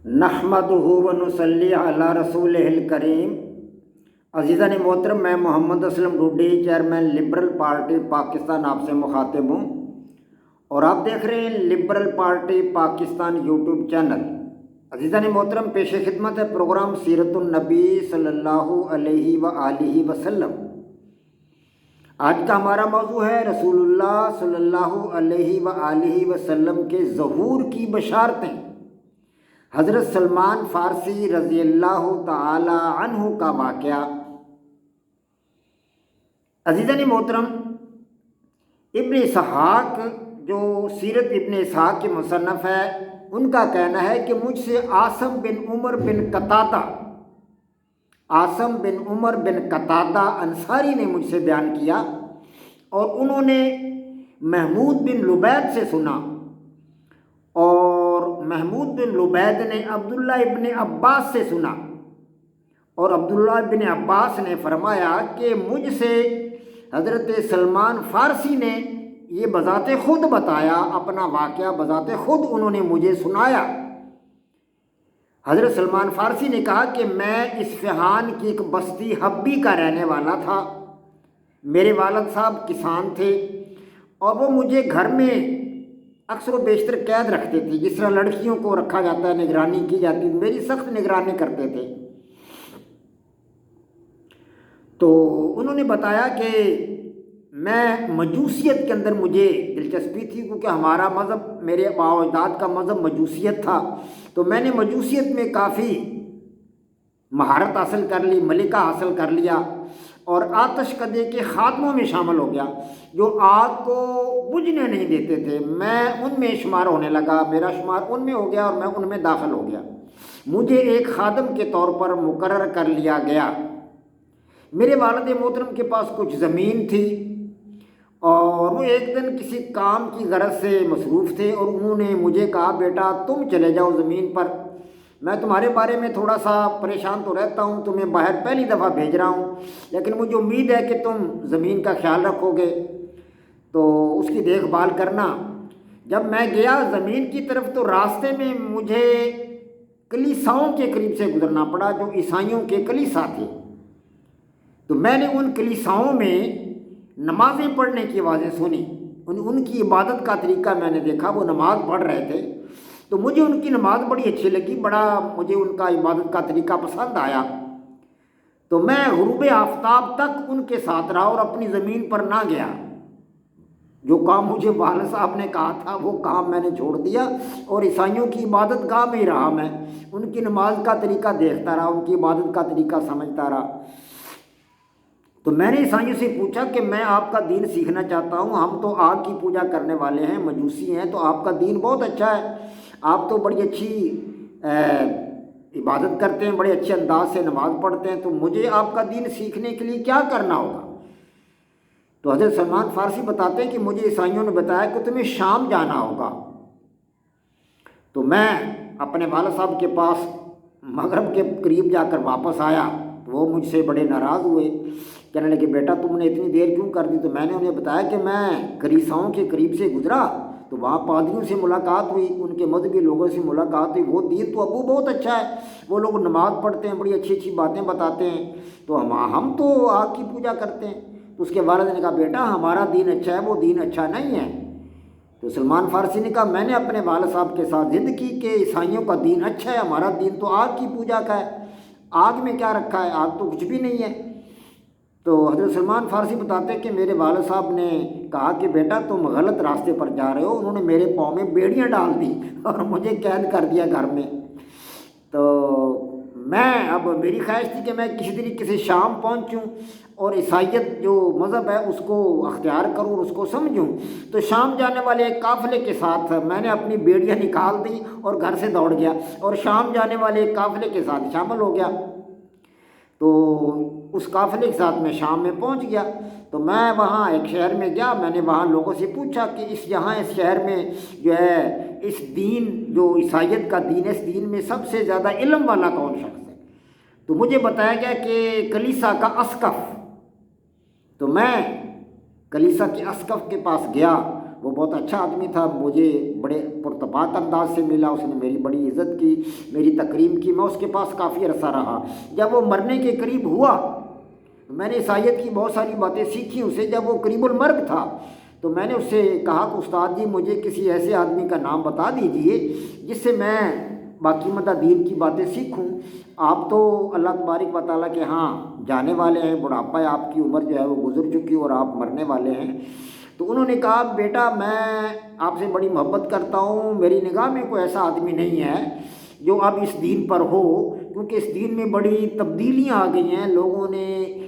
نحمدہ و نصلی علی رسولہ الکریم۔ عزیزان محترم، میں Muhammad Aslam Dodi, chairman Liberal Party Pakistan, آپ سے مخاطب ہوں اور آپ دیکھ رہے ہیں Liberal Party Pakistan YouTube channel. عزیزان محترم، پیش خدمت ہے پروگرام سیرت النبی صلی اللہ علیہ وآلہ وسلم۔ آج کا ہمارا موضوع ہے رسول اللہ صلی اللہ علیہ وآلہ وسلم کے ظہور کی بشارتیں۔ حضرت سلمان فارسی رضی اللہ تعالی عنہ کا واقعہ۔ عزیزان محترم، ابن اسحاق جو سیرت ابن اسحاق کے مصنف ہے، ان کا کہنا ہے کہ مجھ سے عاصم بن عمر بن قتادہ انصاری نے مجھ سے بیان کیا اور انہوں نے محمود بن لبید سے سنا، اور محمود بن لبید نے عبداللہ ابن عباس سے سنا، اور عبداللہ ابن عباس نے فرمایا کہ مجھ سے حضرت سلمان فارسی نے یہ بذات خود بتایا، اپنا واقعہ بذات خود انہوں نے مجھے سنایا۔ حضرت سلمان فارسی نے کہا کہ میں اصفہان کی ایک بستی حبی کا رہنے والا تھا۔ میرے والد صاحب کسان تھے اور وہ مجھے گھر میں اکثر و بیشتر قید رکھتے تھے، جس طرح لڑکیوں کو رکھا جاتا ہے، نگرانی کی جاتی، میری سخت نگرانی کرتے تھے۔ تو انہوں نے بتایا کہ میں مجوسیت کے اندر مجھے دلچسپی تھی، کیونکہ ہمارا مذہب، میرے آباء و اجداد کا مذہب مجوسیت تھا، تو میں نے مجوسیت میں کافی مہارت حاصل کر لی، ملکہ حاصل کر لیا، اور آتش کدے کے خادموں میں شامل ہو گیا، جو آگ کو بجھنے نہیں دیتے تھے۔ میں ان میں شمار ہونے لگا، میرا شمار ان میں ہو گیا اور میں ان میں داخل ہو گیا۔ مجھے ایک خادم کے طور پر مقرر کر لیا گیا۔ میرے والد محترم کے پاس کچھ زمین تھی اور وہ ایک دن کسی کام کی غرض سے مصروف تھے، اور انہوں نے مجھے کہا، بیٹا تم چلے جاؤ زمین پر، میں تمہارے بارے میں تھوڑا سا پریشان تو رہتا ہوں، تمہیں باہر پہلی دفعہ بھیج رہا ہوں، لیکن مجھے امید ہے کہ تم زمین کا خیال رکھو گے، تو اس کی دیکھ بھال کرنا۔ جب میں گیا زمین کی طرف تو راستے میں مجھے کلیساؤں کے قریب سے گزرنا پڑا، جو عیسائیوں کے کلیسا تھے۔ تو میں نے ان کلیساؤں میں نمازیں پڑھنے کی آوازیں سنی، ان کی عبادت کا طریقہ میں نے دیکھا، وہ نماز پڑھ رہے تھے، تو مجھے ان کی نماز بڑی اچھی لگی، مجھے ان کا عبادت کا طریقہ پسند آیا۔ تو میں غروب آفتاب تک ان کے ساتھ رہا اور اپنی زمین پر نہ گیا۔ جو کام مجھے والد صاحب نے کہا تھا وہ کام میں نے چھوڑ دیا اور عیسائیوں کی عبادت گاہ میں ہی رہا۔ میں ان کی نماز کا طریقہ دیکھتا رہا، ان کی عبادت کا طریقہ سمجھتا رہا۔ تو میں نے عیسائیوں سے پوچھا کہ میں آپ کا دین سیکھنا چاہتا ہوں، ہم تو آگ کی پوجا کرنے والے ہیں، مجوسی ہیں، تو آپ کا دین بہت اچھا ہے، آپ تو بڑی اچھی عبادت کرتے ہیں، بڑے اچھے انداز سے نماز پڑھتے ہیں، تو مجھے آپ کا دین سیکھنے کے لیے کیا کرنا ہوگا؟ تو حضرت سلمان فارسی بتاتے ہیں کہ مجھے عیسائیوں نے بتایا کہ تمہیں شام جانا ہوگا۔ تو میں اپنے والد صاحب کے پاس مغرب کے قریب جا کر واپس آیا، تو وہ مجھ سے بڑے ناراض ہوئے، کہنے لگے بیٹا تم نے اتنی دیر کیوں کر دی؟ تو میں نے انہیں بتایا کہ میں کلیساؤں کے قریب سے گزرا تو وہاں پادریوں سے ملاقات ہوئی، ان کے مذہبی لوگوں سے ملاقات ہوئی، وہ دین تو ابو بہت اچھا ہے، وہ لوگ نماز پڑھتے ہیں، بڑی اچھی اچھی باتیں بتاتے ہیں، تو ہم تو آگ کی پوجا کرتے ہیں۔ تو اس کے والد نے کہا بیٹا ہمارا دین اچھا ہے، وہ دین اچھا نہیں ہے۔ تو سلمان فارسی نے کہا میں نے اپنے والد صاحب کے ساتھ ضد کی کہ عیسائیوں کا دین اچھا ہے، ہمارا دین تو آگ کی پوجا کا ہے، آگ میں کیا رکھا ہے، آگ تو کچھ بھی نہیں ہے۔ تو حضرت سلمان فارسی بتاتے ہیں کہ میرے والد صاحب نے کہا کہ بیٹا تم غلط راستے پر جا رہے ہو، انہوں نے میرے پاؤں میں بیڑیاں ڈال دی اور مجھے قید کر دیا گھر میں۔ تو اب میری خواہش تھی کہ میں کسی طریقے سے شام پہنچوں اور عیسائیت جو مذہب ہے اس کو اختیار کروں اور اس کو سمجھوں۔ تو شام جانے والے ایک قافلے کے ساتھ میں نے اپنی بیڑیاں نکال دی اور گھر سے دوڑ گیا اور شام جانے والے ایک قافلے کے ساتھ شامل ہو گیا۔ تو اس قافلے کے ساتھ میں شام میں پہنچ گیا۔ تو میں وہاں ایک شہر میں گیا، میں نے وہاں لوگوں سے پوچھا کہ اس شہر میں جو ہے اس دین جو عیسائیت کا دین ہے، اس دین میں سب سے زیادہ علم والا کون شخص ہے؟ تو مجھے بتایا گیا کہ کلیسا کا اسقف۔ تو میں کلیسا کے اسقف کے پاس گیا وہ بہت اچھا آدمی تھا، مجھے بڑے پرتپاک انداز سے ملا، اس نے میری بڑی عزت کی، میری تکریم کی، میں اس کے پاس کافی عرصہ رہا۔ جب وہ مرنے کے قریب ہوا میں نے عیسائیت کی بہت ساری باتیں سیکھی اسے۔ جب وہ قریب المرگ تھا تو میں نے اس سے کہا کہ استاد جی مجھے کسی ایسے آدمی کا نام بتا دیجئے جس سے میں باقی مدہ دین کی باتیں سیکھوں۔ آپ تو اللہ تبارک و تعالیٰ کے ہاں جانے والے ہیں، بڑھاپا ہے، آپ کی عمر جو ہے وہ گزر چکی اور آپ مرنے والے ہیں۔ تو انہوں نے کہا بیٹا میں آپ سے بڑی محبت کرتا ہوں، میری نگاہ میں کوئی ایسا آدمی نہیں ہے جو اب اس دین پر ہو، کیونکہ اس دین میں بڑی تبدیلیاں آ گئی ہیں، لوگوں نے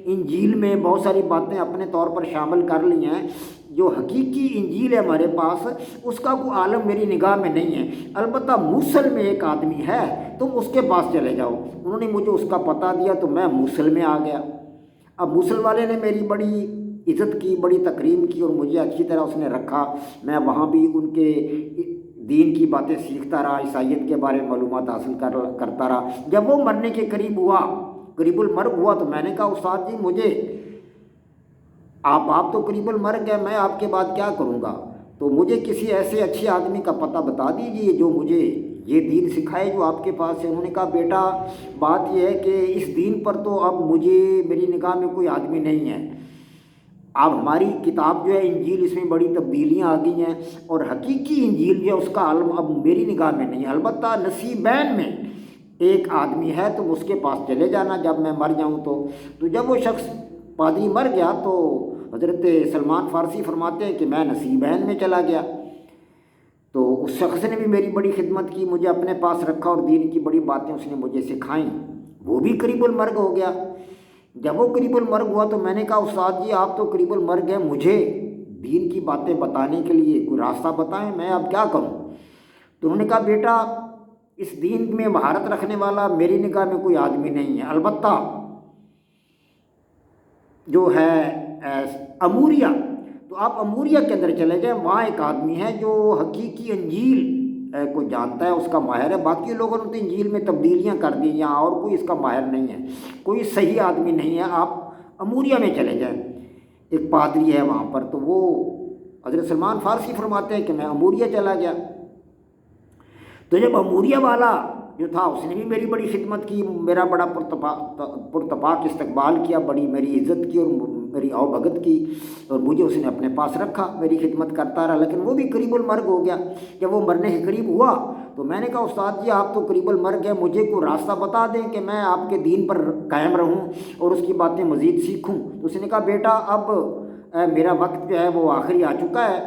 انجیل میں بہت ساری باتیں اپنے طور پر شامل کر لی ہیں۔ جو حقیقی انجیل ہے ہمارے پاس اس کا کوئی عالم میری نگاہ میں نہیں ہے، البتہ موصل میں ایک آدمی ہے، تم اس کے پاس چلے جاؤ۔ انہوں نے مجھے اس کا پتہ دیا تو میں موصل میں آ گیا۔ اب موصل والے نے میری بڑی عزت کی، بڑی تکریم کی اور مجھے اچھی طرح اس نے رکھا۔ میں وہاں بھی ان کے دین کی باتیں سیکھتا رہا، عیسائیت کے بارے میں معلومات حاصل کرتا رہا۔ جب وہ مرنے کے قریب ہوا، قریب المرگ ہوا، تو میں نے کہا استاد جی مجھے آپ تو قریب المرگ ہے، میں آپ کے بعد کیا کروں گا، تو مجھے کسی ایسے اچھے آدمی کا پتہ بتا دیجیے جو مجھے یہ دین سکھائے جو آپ کے پاس ہے۔ انہوں نے کہا بیٹا بات یہ ہے کہ اس دین پر تو اب مجھے میری نگاہ میں کوئی آدمی نہیں ہے، اب ہماری کتاب جو ہے انجیل اس میں بڑی تبدیلیاں آ گئی ہیں اور حقیقی انجیل جو ہے اس کا عالم اب میری نگاہ میں نہیں ہے، البتہ نصیبین میں ایک آدمی ہے، تم اس کے پاس چلے جانا جب میں مر جاؤں تو جب وہ شخص پادری مر گیا تو حضرت سلمان فارسی فرماتے ہیں کہ میں نصیبین میں چلا گیا۔ تو اس شخص نے بھی میری بڑی خدمت کی، مجھے اپنے پاس رکھا اور دین کی بڑی باتیں اس نے مجھے سکھائیں۔ وہ بھی قریب المرگ ہو گیا۔ جب وہ قریب المرگ ہوا تو میں نے کہا استاد جی آپ تو قریب المرگ ہیں، مجھے دین کی باتیں بتانے کے لیے کوئی راستہ بتائیں، میں اب کیا کروں۔ تو انہوں نے کہا بیٹا اس دین میں مہارت رکھنے والا میری نگاہ میں کوئی آدمی نہیں ہے، البتہ جو ہے اموریہ، تو آپ اموریہ کے اندر چلے جائیں، وہاں ایک آدمی ہے جو حقیقی انجیل کو جانتا ہے، اس کا ماہر ہے، باقی لوگوں نے تو انجیل میں تبدیلیاں کر دی، یہاں اور کوئی اس کا ماہر نہیں ہے، کوئی صحیح آدمی نہیں ہے، آپ اموریہ میں چلے جائیں، ایک پادری ہے وہاں پر۔ تو وہ حضرت سلمان فارسی فرماتے ہیں کہ میں اموریہ چلا گیا۔ تو جب اموریہ والا جو تھا اس نے بھی میری بڑی خدمت کی، میرا بڑا پرتپاک استقبال کیا، بڑی میری عزت کی اور میری آؤ بھگت کی، اور مجھے اس نے اپنے پاس رکھا، میری خدمت کرتا رہا، لیکن وہ بھی قریب المرگ ہو گیا۔ جب وہ مرنے کے قریب ہوا تو میں نے کہا استاد جی آپ تو قریب المرگ ہیں، مجھے کوئی راستہ بتا دیں کہ میں آپ کے دین پر قائم رہوں اور اس کی باتیں مزید سیکھوں۔ تو اس نے کہا بیٹا اب میرا وقت جو ہے وہ آخری آ چکا ہے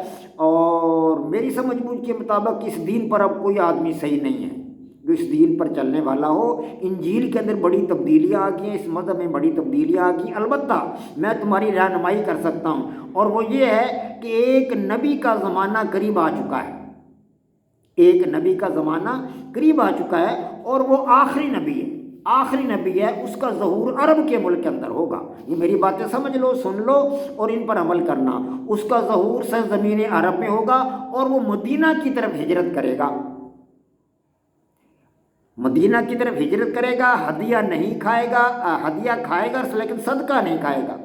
اور میری سمجھ بوجھ کے مطابق اس دین پر اب کوئی آدمی صحیح نہیں ہے جو اس دین پر چلنے والا ہو۔ انجیل کے اندر بڑی تبدیلیاں آ گئی ہیں، اس مذہب میں بڑی تبدیلیاں آ گئی، البتہ میں تمہاری رہنمائی کر سکتا ہوں، اور وہ یہ ہے کہ ایک نبی کا زمانہ قریب آ چکا ہے، ایک نبی کا زمانہ قریب آ چکا ہے اور وہ آخری نبی ہے، آخری نبی ہے، اس کا ظہور عرب کے ملک کے اندر ہوگا۔ یہ میری باتیں سمجھ لو، سن لو اور ان پر عمل کرنا۔ اس کا ظہور سرزمین عرب میں ہوگا اور وہ مدینہ کی طرف ہجرت کرے گا، مدینہ کی طرف ہجرت کرے گا، ہدیہ نہیں کھائے گا، ہدیہ کھائے گا لیکن صدقہ نہیں کھائے گا،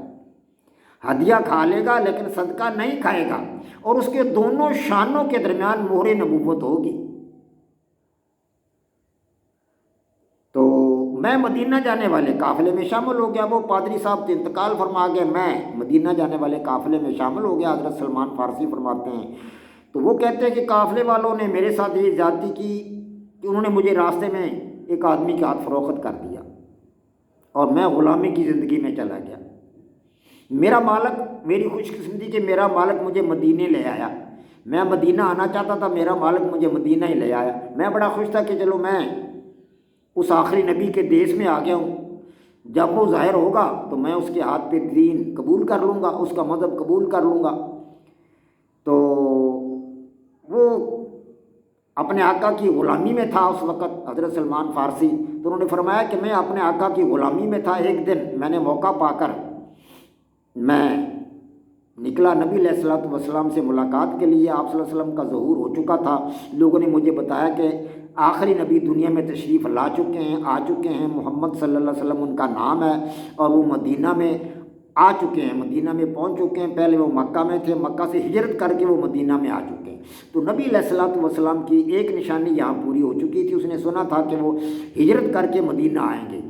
ہدیہ کھا لے گا لیکن صدقہ نہیں کھائے گا، اور اس کے دونوں شانوں کے درمیان مہر نبوت ہوگی۔ تو میں مدینہ جانے والے قافلے میں شامل ہو گیا، وہ پادری صاحب تو انتقال فرما گئے، میں مدینہ جانے والے قافلے میں شامل ہو گیا۔ حضرت سلمان فارسی فرماتے ہیں تو وہ کہتے ہیں کہ قافلے والوں نے میرے ساتھ یہ زیادتی کی کہ انہوں نے مجھے راستے میں ایک آدمی کے ہاتھ فروخت کر دیا اور میں غلامی کی زندگی میں چلا گیا۔ میرا مالک، میری خوش قسمتی کہ میرا مالک مجھے مدینے لے آیا، میں مدینہ آنا چاہتا تھا، میرا مالک مجھے مدینہ ہی لے آیا، میں بڑا خوش تھا کہ چلو میں اس آخری نبی کے دیس میں آ گیا ہوں، جب وہ ظاہر ہوگا تو میں اس کے ہاتھ پہ دین قبول کر لوں گا، اس کا مذہب قبول کر لوں گا۔ تو وہ اپنے آقا کی غلامی میں تھا اس وقت حضرت سلمان فارسی، تو انہوں نے فرمایا کہ میں اپنے آقا کی غلامی میں تھا، ایک دن میں نے موقع پا کر میں نکلا، نبی علیہ الصلوۃ والسلام سے ملاقات کے لیے، آپ صلی اللہ علیہ وسلم کا ظہور ہو چکا تھا، لوگوں نے مجھے بتایا کہ آخری نبی دنیا میں تشریف لا چکے ہیں، آ چکے ہیں، محمد صلی اللہ علیہ وسلم ان کا نام ہے اور وہ مدینہ میں آ چکے ہیں، مدینہ میں پہنچ چکے ہیں۔ پہلے وہ مکہ میں تھے، مکہ سے ہجرت کر کے وہ مدینہ میں آ چکے ہیں۔ تو نبی علیہ الصلوۃ والسلام کی ایک نشانی یہاں پوری ہو چکی تھی، اس نے سنا تھا کہ وہ ہجرت کر کے مدینہ آئیں گے۔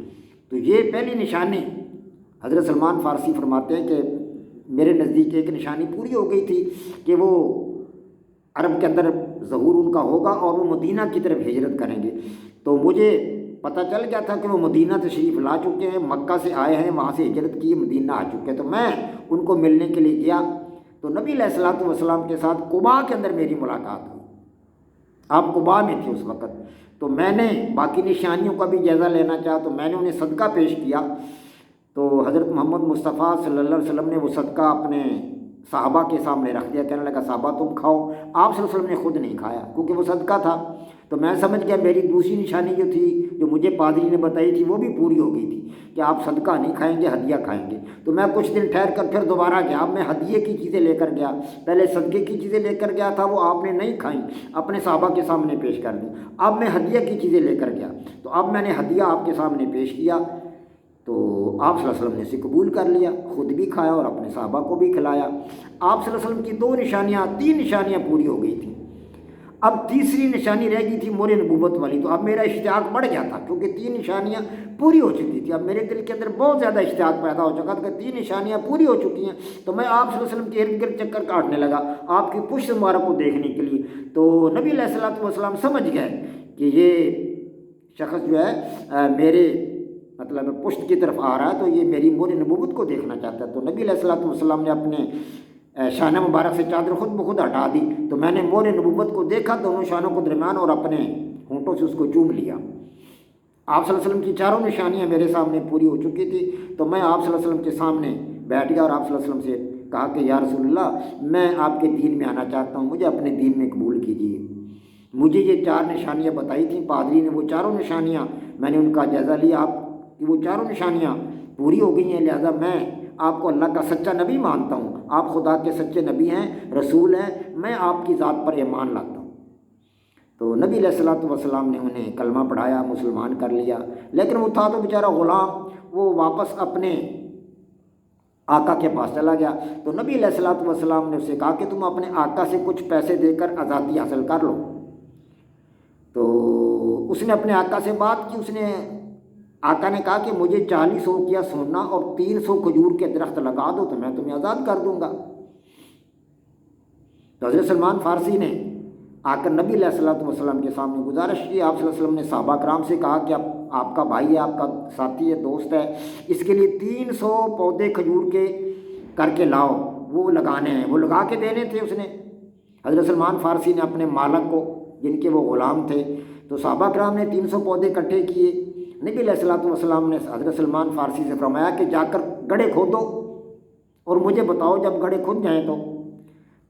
تو یہ پہلی نشانی حضرت سلمان فارسی فرماتے ہیں کہ میرے نزدیک ایک نشانی پوری ہو گئی تھی کہ وہ عرب کے اندر ظہور ان کا ہوگا اور وہ مدینہ کی طرف ہجرت کریں گے۔ تو مجھے پتہ چل گیا تھا کہ وہ مدینہ تشریف لا چکے ہیں، مکہ سے آئے ہیں، وہاں سے ہجرت کی، مدینہ آ چکے ہیں۔ تو میں ان کو ملنے کے لیے گیا، تو نبی علیہ الصلوۃ والسلام کے ساتھ قباء کے اندر میری ملاقات ہوئی۔ آپ قباء میں تھے اس وقت۔ تو میں نے باقی نشانیوں کا بھی جائزہ لینا چاہا، تو میں نے انہیں صدقہ پیش کیا۔ تو حضرت محمد مصطفیٰ صلی اللہ علیہ وسلم نے وہ صدقہ اپنے صحابہ کے سامنے رکھ دیا، کہنے لگا صحابہ تم کھاؤ۔ آپ صلی اللہ علیہ وسلم نے خود نہیں کھایا کیونکہ وہ صدقہ تھا۔ تو میں سمجھ گیا میری دوسری نشانی جو تھی، جو مجھے پادری نے بتائی تھی، وہ بھی پوری ہو گئی تھی کہ آپ صدقہ نہیں کھائیں گے، ہدیہ کھائیں گے۔ تو میں کچھ دن ٹھہر کر پھر دوبارہ گیا، اب میں ہدیے کی چیزیں لے کر گیا۔ پہلے صدقے کی چیزیں لے کر گیا تھا، وہ آپ نے نہیں کھائیں، اپنے صحابہ کے سامنے پیش کر دیں۔ اب میں ہدیہ کی چیزیں لے کر گیا، تو اب میں نے ہدیہ آپ کے سامنے پیش کیا، تو آپ صلی اللہ علیہ وسلم نے اسے قبول کر لیا، خود بھی کھایا اور اپنے صحابہ کو بھی کھلایا۔ آپ صلی اللہ علیہ وسلم کی تین نشانیاں پوری ہو گئی تھیں۔ اب تیسری نشانی رہ گئی تھی مور نبوت والی۔ تو اب میرا اشتیاق بڑھ گیا تھا کیونکہ تین نشانیاں پوری ہو چکی تھی۔ اب میرے دل کے اندر بہت زیادہ اشتیاق پیدا ہو چکا تھا کہ تین نشانیاں پوری ہو چکی ہیں۔ تو میں آپ صلی اللہ علیہ وسلم کے ارد گرد چکر کاٹنے لگا آپ کی پشت مبارک کو دیکھنے کے لیے۔ تو نبی علیہ الصلوۃ والسلام سمجھ گئے کہ یہ شخص جو ہے میرے پشت کی طرف آ رہا ہے، تو یہ میری مور نبوت کو دیکھنا چاہتا ہے۔ تو نبی علیہ الصلوۃ والسلام نے اپنے شانہ مبارک سے چادر خود بخود ہٹا دی، تو میں نے مور نبوت کو دیکھا دونوں شانوں کو درمیان، اور اپنے ہونٹوں سے اس کو چوم لیا۔ آپ صلی اللہ علیہ وسلم کی چاروں نشانیاں میرے سامنے پوری ہو چکی تھی۔ تو میں آپ صلی اللہ علیہ وسلم کے سامنے بیٹھ گیا اور آپ صلی اللہ علیہ وسلم سے کہا کہ یا رسول اللہ، میں آپ کے دین میں آنا چاہتا ہوں، مجھے اپنے دین میں قبول کیجیے۔ مجھے یہ چار نشانیاں بتائی تھیں پادری نے، وہ چاروں نشانیاں میں نے ان کا جائزہ لیا، آپ کی وہ چاروں نشانیاں پوری ہو گئی ہیں، لہذا میں آپ کو اللہ کا سچا نبی مانتا ہوں، آپ خدا کے سچے نبی ہیں، رسول ہیں، میں آپ کی ذات پر ایمان لاتا ہوں۔ تو نبی علیہ الصلوۃ والسلام نے انہیں کلمہ پڑھایا، مسلمان کر لیا۔ لیکن وہ تھا تو بیچارہ غلام، وہ واپس اپنے آقا کے پاس چلا گیا۔ تو نبی علیہ الصلوۃ والسلام نے اسے کہا کہ تم اپنے آقا سے کچھ پیسے دے کر آزادی حاصل کر لو۔ تو اس نے اپنے آقا سے بات کی، اس نے آقا نے کہا کہ مجھے 40 اوقیہ سونا اور 300 کھجور کے درخت لگا دو تو میں تمہیں آزاد کر دوں گا۔ تو حضرت سلمان فارسی نے آ کر نبی علیہ الصلوۃ والسلام کے سامنے گزارش کی۔ آپ صلی اللہ علیہ وسلم نے صحابہ کرام سے کہا کہ آپ کا بھائی ہے، آپ کا ساتھی ہے، دوست ہے، اس کے لیے 300 پودے کھجور کے کر کے لاؤ، وہ لگانے ہیں، وہ لگا کے دینے تھے اس نے۔ حضرت سلمان فارسی نے اپنے مالک کو، جن کے وہ غلام تھے، تو صحابہ کرام نے 300 پودے اکٹھے کیے۔ نبی علیہ الصلوۃ والسلام نے حضرت سلمان فارسی سے فرمایا کہ جا کر گڑھے کھودو اور مجھے بتاؤ جب گڑھے کھود جائیں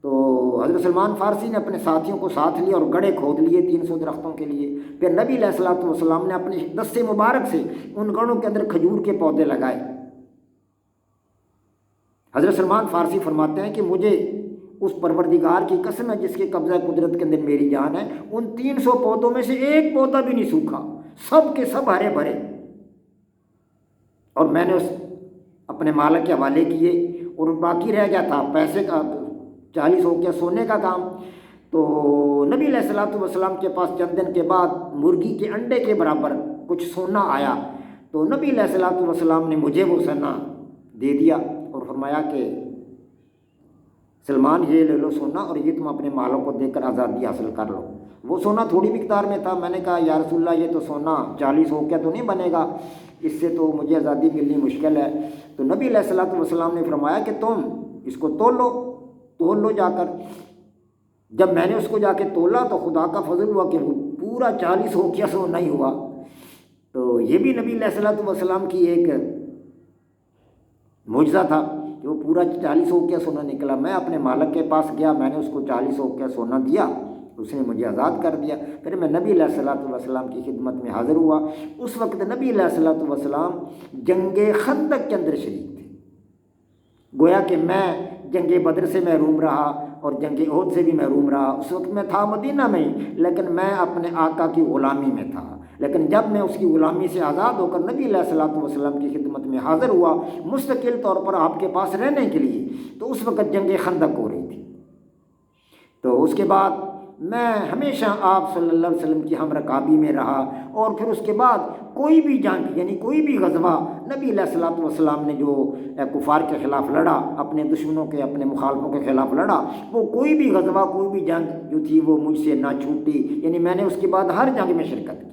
تو حضرت سلمان فارسی نے اپنے ساتھیوں کو ساتھ لیا اور گڑھے کھود لیے 300 درختوں کے لیے۔ پھر نبی علیہ الصلوۃ والسلام نے اپنے دست مبارک سے ان گڑھوں کے اندر کھجور کے پودے لگائے۔ حضرت سلمان فارسی فرماتے ہیں کہ مجھے اس پروردگار کی قسم ہے جس کے قبضہ قدرت کے اندر میری جان ہے، ان 300 پودوں میں سے ایک پودا بھی نہیں سوکھا، سب کے سب ہرے بھرے، اور میں نے اس اپنے مالک کے حوالے کیے، اور باقی رہ گیا تھا پیسے کا 40 اوقیہ سونے کا کام۔ تو نبی علیہ الصلوۃ والسلام کے پاس چند دن کے بعد مرغی کے انڈے کے برابر کچھ سونا آیا، تو نبی علیہ الصلوۃ والسلام نے مجھے وہ سونا دے دیا اور فرمایا کہ سلمان یہ لے لو سونا، اور یہ تم اپنے مالوں کو دے کر آزادی حاصل کر لو۔ وہ سونا تھوڑی مقدار میں تھا، میں نے کہا یا رسول اللہ یہ تو سونا 40 اوقیہ تو نہیں بنے گا، اس سے تو مجھے آزادی ملنی مشکل ہے۔ تو نبی علیہ الصلوۃ والسلام نے فرمایا کہ تم اس کو تول لو جا کر۔ جب میں نے اس کو جا کے تولا تو خدا کا فضل ہوا کہ وہ پورا 40 اوقیہ سونا ہی ہوا۔ تو یہ بھی نبی علیہ الصلوۃ والسلام کی ایک معجزہ تھا کہ وہ پورا 40 اوقیہ سونا نکلا۔ میں اپنے مالک کے پاس گیا، میں نے اس کو 40 اوقیہ سونا دیا، اس نے مجھے آزاد کر دیا۔ پھر میں نبی علیہ الصلوۃ والسلام کی خدمت میں حاضر ہوا۔ اس وقت نبی علیہ الصلوۃ والسلام جنگ خندق کے اندر شریک تھے، گویا کہ میں جنگ بدر سے محروم رہا، اور جنگ احد سے بھی محروم رہا۔ اس وقت میں تھا مدینہ میں ہی، لیکن میں اپنے آقا کی غلامی میں تھا۔ لیکن جب میں اس کی غلامی سے آزاد ہو کر نبی علیہ الصلوۃ والسلام کی خدمت میں حاضر ہوا مستقل طور پر آپ کے پاس رہنے کے لیے، تو اس وقت جنگ خندق ہو رہی تھی۔ تو اس کے بعد میں ہمیشہ آپ صلی اللہ علیہ وسلم کی ہم رکابی میں رہا، اور پھر اس کے بعد کوئی بھی جنگ یعنی کوئی بھی غزوہ نبی علیہ الصلوۃ والسلام نے جو کفار کے خلاف لڑا، اپنے دشمنوں کے اپنے مخالفوں کے خلاف لڑا، وہ کوئی بھی غزوہ کوئی بھی جنگ جو تھی وہ مجھ سے نہ چھوٹی، یعنی میں نے اس کے بعد ہر جنگ میں شرکت کی۔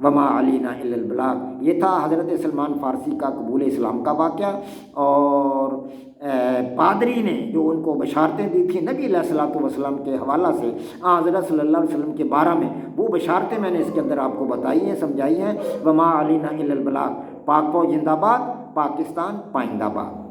وما علینا الا البلاغ، یہ تھا حضرت سلمان فارسی کا قبول اسلام کا واقعہ۔ اور پادری نے جو ان کو بشارتیں دی تھیں نبی علیہ الصلوۃ والسلام کے حوالہ سے حضرت صلی اللہ علیہ وسلم کے بارے میں، وہ بشارتیں میں نے اس کے اندر آپ کو بتائی ہیں، سمجھائی ہیں۔ وما علینا الا البلاغ۔ پاک فوج زندہ باد، پاکستان پائندہ باد۔